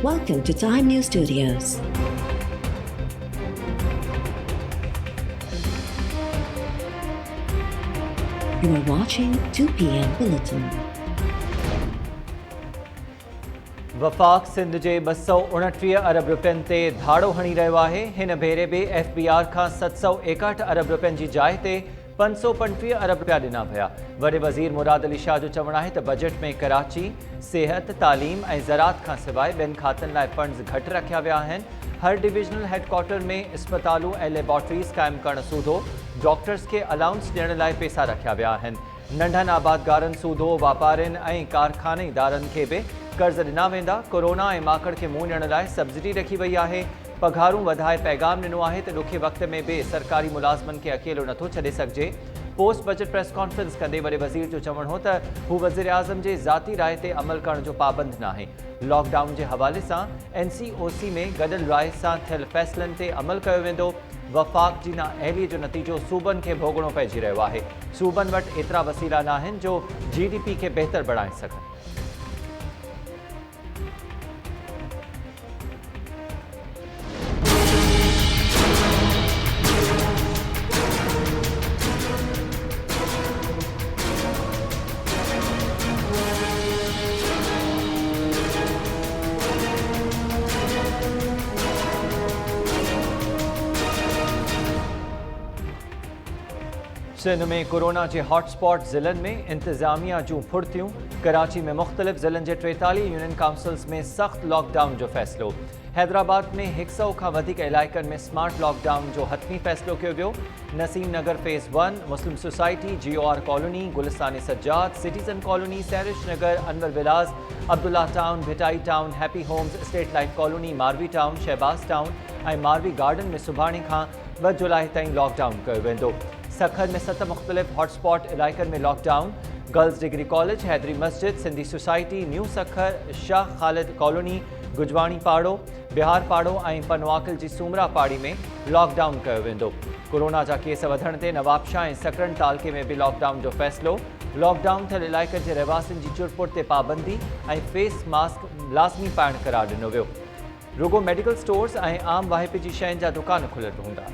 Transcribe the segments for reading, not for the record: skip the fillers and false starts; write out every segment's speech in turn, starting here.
Welcome to Time News Studios. You are watching 2 p.m. Bulletin. वफ़ाक़ Sindh जे 229 अरब रुपयनि ते धाड़ो हणी रहियो आहे। हिन भेरे बि FBR खां 761 अरब रुपयनि जी जाइ ते 525 अरब रुपया ॾिना पिया। वॾे वज़ीर मुराद अली शाह जो चवणु आहे त बजट में कराची, सिहत, तालीम ऐं ज़राअत खां सवाइ ॿियनि खातनि लाइ फंड्स घटि रखिया विया आहिनि। हर डिविजनल हेडक्वार्टर में इस्पतालूं ऐं लेबोरेटरीज़ क़ाइमु करणु सूधो, डॉक्टर्स खे अलाउंस ॾियण लाइ पैसा रखिया विया आहिनि। नंढनि आबादगारनि सूधो, वापारियुनि ऐं कारखानेदारनि खे बि कर्ज़ ॾिना वेंदा। कोरोना ऐं माकड़ खे मुंहुं ॾियण लाइ सब्सिडी रखी वई आहे। पघारूं वधाए पैगाम ॾिनो आहे त ॾुखे वक़्त में बि सरकारी मुलाज़िमनि खे अकेलो नथो छॾे सघिजे। पोस्ट बजट प्रेस कॉन्फ्रेंस कंदे वॾे वज़ीर जो चवणु हो त हू वज़ीर आज़म जे ज़ाती राय ते अमल करण जो पाबंद नाहे। लॉकडाउन जे हवाले सां NCOC में गॾियल राय सां थियल फ़ैसिलनि ते अमल कयो वेंदो। वफ़ाक़ जी नाअहलीअ जो नतीजो सूबनि खे भोगणो पइजी रहियो आहे। सूबनि वटि एतिरा वसीला नाहिनि जो GDP खे बहितर बणाए सघनि। सिंध में कोरोना के हॉटस्पॉट ज़िलनि में इंतज़ामिया जूं फुर्तियूं। कराची में मुख़्तलिफ़ ज़िलनि जे 43 यूनियन काउंसिल्स में सख़्त लॉकडाउन जो फ़ैसिलो। हैदराबाद में 100 खां वधीक इलाइक़नि में स्मार्ट लॉकडाउन जो हतमी फ़ैसिलो कयो वियो। Naseem Nagar phase 1, Muslim society, GOR colony, Gulistan Sajjad, citizen colony, Sehrish Nagar, Anwar villas, Abdullah town, Bhitai town, happy homes, state life colony, Marvi town, Shahbaz town ऐं मारवी गार्डन में सुभाणे खां 2 जुलाई ताईं लॉकडाउन कयो वेंदो। सखर में 7 मुख़्तलिफ़ हॉटस्पॉट इलाइक़नि में lockdown. Girls degree college, Haidari Masjid, Sindhi society, new Sukkur, Shah Khalid colony, Gujwani पाड़ो, बिहार पाड़ो ऐं पनवाकिल जी सूमरा पाड़ी में लॉकडाउन कयो वेंदो। कोरोना जा केस वधण ते नवाबशाह ऐं सकरन तालके में बि लॉकडाउन जो फ़ैसिलो। लॉकडाउन थियल इलाइक़नि जे रहवासियुनि जी चुरपुर ते पाबंदी ऐं फेस मास्क लाज़मी पाइणु क़रार ॾिनो वियो। रुगो मेडिकल स्टोर्स ऐं आम वाहिपे जी शयुनि जा दुकान खुलियल हूंदा।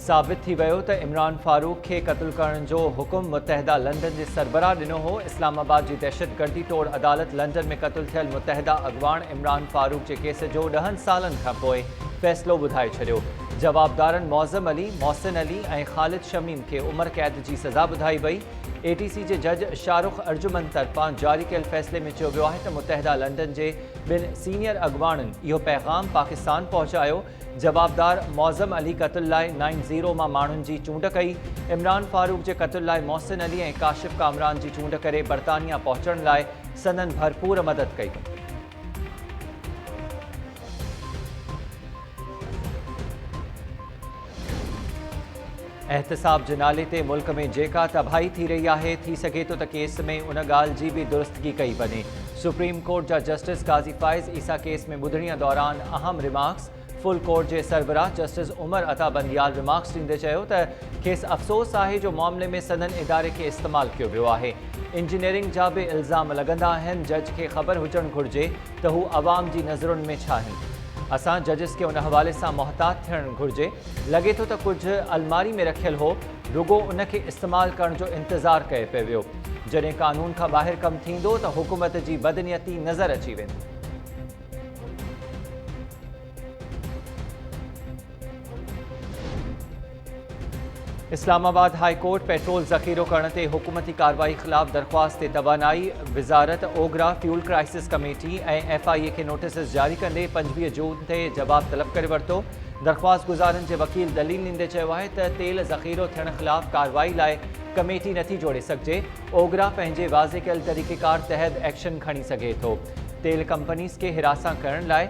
साबित थी वियो त इमरान फारूक खे क़त्ल करण जो हुकुम मुतहदा लंडन जे सरबराह ॾिनो हो। इस्लामाबाद जी दहशतगर्दी तोड़ अदालत लंडन में क़त्ल थियल मुतहदा अॻवान इमरान फारूक जे केस जो 10 सालनि खां पोइ फ़ैसिलो ॿुधाए छॾियो। जवाबदारनि मौज़म अली, मोहसिन अली ऐं ख़ालिद शमीम खे उमिरि क़ैद जी सज़ा ॿुधाई वई। ATC जे जज शाहरुख अर्जुमन तरफ़ां जारी कयल फ़ैसिले में चयो वियो आहे त मुतहदा लंडन जे 2 सीनियर अॻवाननि इहो पैगाम पाकिस्तान पहुचायो। जवाबदार मौज़म अली क़त्ल लाइ 9-0 मां माण्हुनि जी चूंड कई। इमरान फारूक जे क़त्ल लाइ मोहसिन अली ऐं काशिफ कामरान जी चूंड करे बरतानिया पहुचण लाइ संदन भरपूर मदद कई। एहतसाब जे नाले ते मुल्क में जेका तबाही थी रही आहे, थी सघे थो त केस में उन ॻाल्हि जी बि दुरुस्तगी कई वञे। सुप्रीम कोर्ट जा जस्टिस काज़ी फ़ाइज़ ईसा केस में ॿुधणीअ दौरान अहम रिमार्क्स। फुल कोर्ट जे सरबराह जस्टिस उमर अता बंदियाल रिमार्क्स ॾींदे चयो त खेसि अफ़सोस आहे जो मामले में संदन इदारे खे इस्तेमालु कयो वियो आहे। इंजीनियरिंग जा बि इल्ज़ाम लॻंदा आहिनि। जज खे ख़बर हुजणु घुरिजे त हू अवाम जी नज़रुनि में छा आहिनि। असां जजिस खे उन हवाले सां मुहतात थियणु घुरिजे। लॻे थो त कुझु अलमारी में रखियल हो, रुगो उन खे इस्तेमालु करण जो इंतज़ारु कयो पियो वियो। जॾहिं कानून खां ॿाहिरि कमु थींदो त हुकूमत जी बदनियती नज़र अची वेंदी। इस्लामाबाद हाई कोर्ट पेट्रोल ज़ख़ीरो करण ते हुकूमती कार्रवाई ख़िलाफ़ दरख़्वास्त ते तवानाई विज़ारत ओगरा फ्यूल क्राइसिस कमेटी ऐं FIA खे नोटिस जारी कंदे 25 जून ते जवाब तलब करे वरितो। दरख़्वास्त गुज़ारनि जे वकील दलील ॾींदे चयो आहे त तेल ज़ख़ीरो थियण ख़िलाफ़ कार्रवाई लाइ कमेटी नथी जोड़े सघिजे। ओगरा पंहिंजे वाज़े कयल तरीक़ेकार तहत एक्शन खणी सघे थो। तेल कंपनीज़ खे हिरासां करण लाइ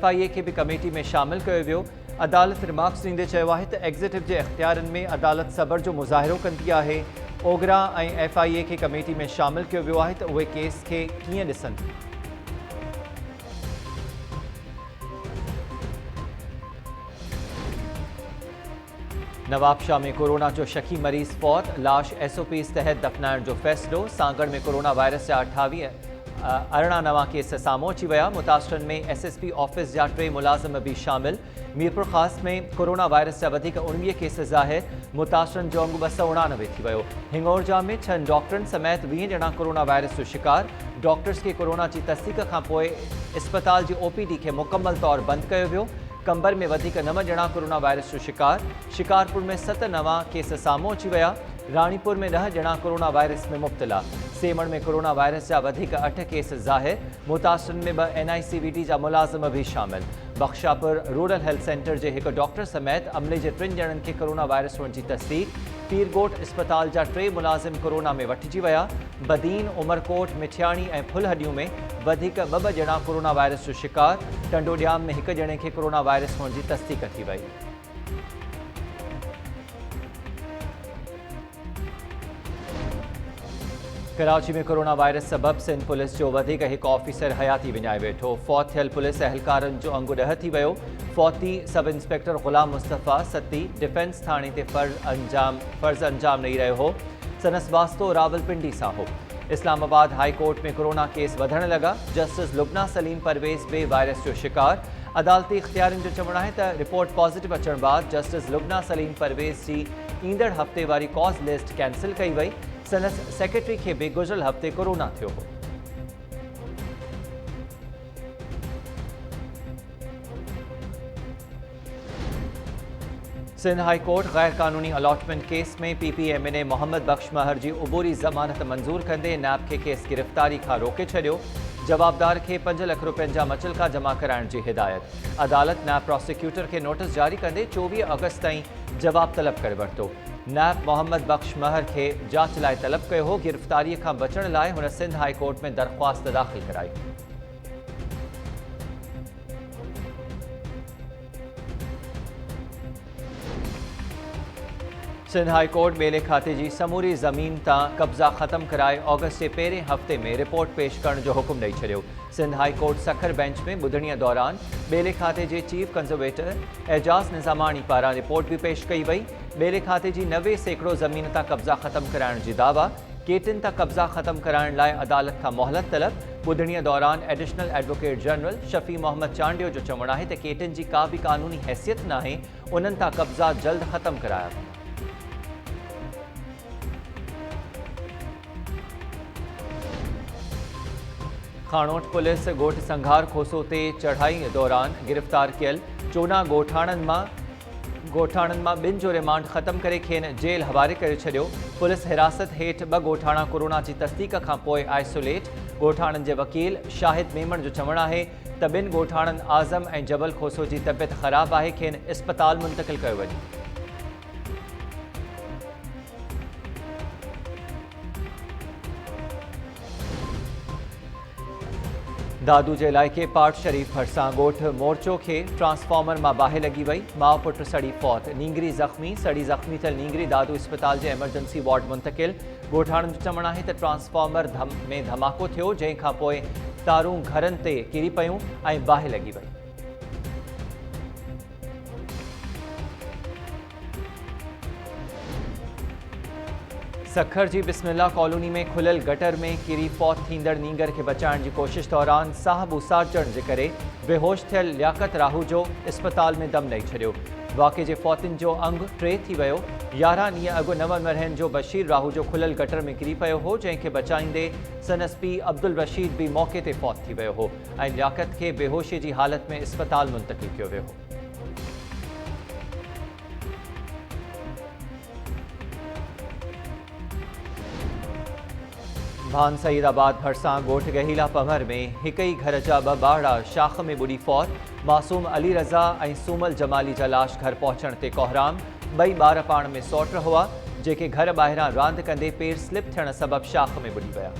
FIA खे बि कमेटी में शामिल कयो वियो। अदालत रिमार्क्स ॾींदे चयो आहे त एग्ज़िक्यूटिव जे इख़्तियारनि में अदालत सबर जो मुज़ाहिरो कंदी आहे। ओगरा ऐं FIA खे कमेटी में शामिल कयो वियो आहे त उहे केस खे कीअं ॾिसनि। नवाबशाह में कोरोना जो शकी मरीज़ फौत, लाश SOPs तहत दफनाइण जो फ़ैसिलो। सागड़ में कोरोना वायरस जा 28 नवा केस साम्हूं अची विया। मुतासिरनि में SSP ऑफिस जा 3 मुलाज़िम भी शामिल। मीरपुर ख़ास में कोरोना वायरस जा 19 केस ज़ाहिर। मुतासिरनि जो अंग 289 थी वियो। हिंगोरजा में 6 डॉक्टरनि समेत 20 ॼणा कोरोना वायरस जो शिकार। डॉक्टर्स के कोरोना की तस्दीक खां पोइ इस्पताल की OPD के मुकम्मल तौर बंद कियो वियो। कंबर में 9 ॼणा कोरोना वायरस जो शिकार। शिकारपुर में 7 नवा केस साम्हूं अची विया। रानीपुर में 10 ॼणा कोरोना वायरस में मुब्तला। सेमण में कोरोना वायरस जा 8 केस ज़ाहिर। मुतासिरनि में 2 NICVT जा मुलाज़िम भी शामिल। बख्शापुर रूरल हेल्थ सेंटर के एक डॉक्टर समेत अमले के 3 ॼणनि के कोरोना वायरस हुअण की तस्दीक। पीरगोट इस्पताल जा 3 मुलाज़िम कोरोना में वठिजी विया। बदीन, उमरकोट, मिठियाणी और फुलहडियूं में 2 ॼणा कोरोना वायरस जो शिकार। टंडोडियाम में 1 ॼणे के कोरोना वायरस हुअण की तस्दीक थी वई। कराची में कोरोना वायरस सबब सिंध पुलिस जो एक ऑफिसर हयाती विञाए वेठो। फौत थियल पुलिस एहलकारनि जो अंगु 10 थी वियो। फौती सब इंस्पेक्टर ग़ुलाम मुस्तफ़ा सती डिफेंस थाने ते फ़र्ज़ अंजाम ॾेई रहियो हो। सनस वास्तो रावलपिंडी सां हो। इस्लामाबाद हाई कोर्ट में कोरोना केस वधण लगा। जस्टिस लुबना सलीम परवेज़ बे वायरस जो शिकार। अदालती इख्तियारनि जो चवणु आहे त रिपोर्ट पॉजिटिव अचण बाद जस्टिस लुबना सलीम परवेज़ जी ईंदड़ हफ़्ते वारी कॉज लिस्ट कैंसिल कई वई। सनस सेक्रेटरी के भी गुज़िरियल हफ़्ते कोरोना थियो हो। सिंध हाई कोर्ट गैर कानूनी अलॉटमेंट केस में PPMA ने मोहम्मद बख्श महर की उबूरी ज़मानत मंजूर कंदे नैब के केस गिरफ़्तारी खां रोके छॾियो। जवाबदार के 5 लाख रुपयनि जा मचलका जमा कराइण की हिदायत। अदालत नैब प्रोसिक्यूटर के नोटिस जारी कंदे 24 अगस्त ताईं जवाब तलब करे वरितो। नैब मोहम्मद बख्श महर के जांच लाइ तलब कियो हो। गिरफ़्तारी खां बचण लाइ हुन सिंध हाई कोर्ट में दरख्वास्त दाख़िल कराई। सिंध हाई कोर्ट बेले खाते की समूरी ज़मीन तां कब्ज़ा ख़त्म कराए अगस्त के पहिरें हफ़्ते में रिपोर्ट पेश करण जो हुक्म ॾेई छॾियो। Sindh high court Sukkur bench में ॿुधणीअ दौरान बेले खाते के चीफ कंजर्वेटर एजाज़ निज़ामानी पारां रिपोर्ट भी पेश कई वई। बेले खाते की 90% ज़मीन तां कब्ज़ा ख़त्म कराइण जी दावा। केतिन तां कब्ज़ा ख़त्म कराइण लाइ अदालत खां मोहलत तलब। ॿुधणीअ दौरान additional advocate general Shafi Mohammad Chandio जो चवणु आहे त केतिन जी का भी कानूनी हैसियत नाहे। उन्हनि तां कब्ज़ा जल्द ख़त्म कराया वञनि। खानोट पुलिस गोठ संघार खोसो ते चढ़ाई दौरान गिरफ्तार कियल 14 गोठाणनि मां 2 जो रिमांड ख़त्म करे खेनि जेल हवाले करे छॾियो। पुलिस हिरासत हेठि 2 गोठाणा कोरोना की तस्दीक खां पोइ आइसोलेट। गोठाणनि के वकील शाहिद मेमण जो चवणु आहे त 2 गोठाणनि आज़म ऐं जबल खोसो की तबियत ख़राब आहे। खेनि इस्पताल मुंतकिल कयो वञे। दादू के इलाइक़े पाट शरीफ भरसां गोठ मोर्चो के ट्रांसफॉर्मर में बाहि लगी वई। माउ पुट सड़ी फौत। नींगरी ज़ख्मी। सड़ी ज़ख्मी थियल नींगरी दादू इस्पताल के एमरजेंसी वार्ड मुंतकिल। गोठाणनि जो चवणु आहे त ट्रांसफॉर्मर में धमाको थियो, जंहिंखां पोइ तारूं घरनि ते किरी पयूं ऐं बाहि लगी वई। सखर की बिस्मिल्ला कॉलोनी में खुलियल गटर में किरी फौत थींदड़ नींगर के बचाइण की कोशिश दौरान साह बुसारजण के करे बेहोश थियल लियाकत राहूजो इस्पताल में दम ॾेई छॾियो। वाक़े के फौतिन जो अंग 3 थी वियो। 11 ॾींहं अॻु 9 मरहनि जो बशीर राहूजो खुलियल गटर में किरी पियो हो, जंहिंखे बचाईंदे सनस पी अब्दुल रशीद भी मौके ते फौत थी वियो हो ऐं लियाकत के बेहोशी की हालत में इस्पताल मुंतकिल कियो वियो हो। भान सईदाबाद भरसां गोठ गहीला पमर में हिक ही घर जा 2 ॿारड़ा शाख में बुड़ी फौत। मासूम अली रज़ा ऐं सूमल जमाली जा लाश घर पहुचण ते कोहराम। 2 ॿार पाण में सौट हुआ, जेके घर ॿाहिरां रांदि कंदे पेर स्लिप थियण सबब शाख में बुड़ी विया।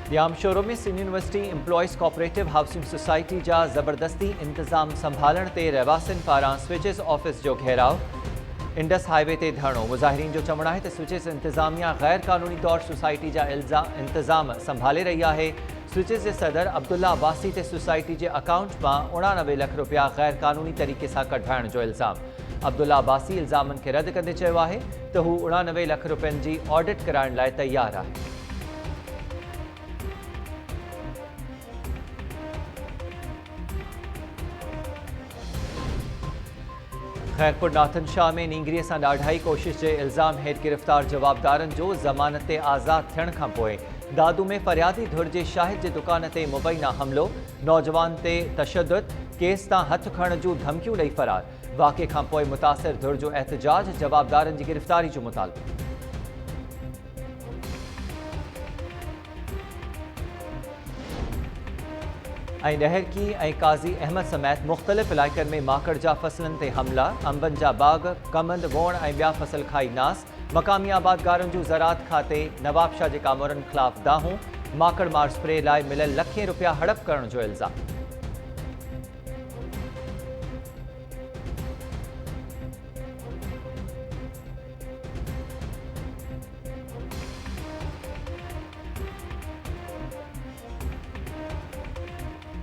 न्यामशोरो में Sindh university employees cooperative housing society जा ज़बरदस्ती इंतज़ाम संभालण ते रहवासियुनि पारां स्विचेस ऑफिस जो घेराव। इंडस हाईवे ते धरणो। मुज़ाहिरीन जो चवणु आहे त स्विचेस इंतज़ामिया गैर कानूनी तौर सोसाइटी जा इंतज़ाम संभाले रही आहे। स्विचेस के सदर अब्दुल्ला अब्बासी ते सोसाइटी के अकाउंट में 89 लाख रुपया गैर कानूनी तरीके से कढाइण जो इल्ज़ाम। अब्दुल्ला अब्बासी इल्ज़ामन के रद्द कंदे चयो आहे त हू 89 लाख रुपयनि जी ऑडिट कराइण लाइ तैयार आहे। खैरपुर नाथन शाह में नींगरीअ सां ॾाढाई कोशिश के इल्ज़ाम हेठि गिरफ़्तार जवाबदारनि जो ज़मानत ते आज़ाद थियण खां पोइ दादू में फरियादी धुर जे शाहिद जे दुकान ते मुबैना हमलो, नौजवान ते तशद्दुद, केस तां हथ खणण जूं धमकियूं ॾेई फरार। वाक़े खां पोइ मुतासिर धुर जो एहतजाज, जवाबदारनि जी गिरफ़्तारी जो मुतालबो। डहर की काज़ी अहमद समेत मुख़्तलिफ़ इलाइक़नि में माकड़ जा फसलनि ते हमला, अंबनि जा बाग, कमंद, वोण ऐं ॿिया फसल खाई नास। मक़ामी आबादगारनि जूं ज़राअत खाते नवाबशाह जे कामरनि ख़िलाफ़ दाहूं, माकड़ मार स्प्रे लाइ मिलियल लखें रुपया हड़प करण जो इल्ज़ाम।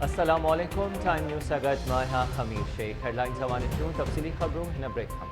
अस्सलाम वालेकुम, टाइम न्यूज़ सगत मैं हाँ खमीर शेख। हेडलाइंस हवाले तफ़सीली खबरों हिन ब्रेक खां।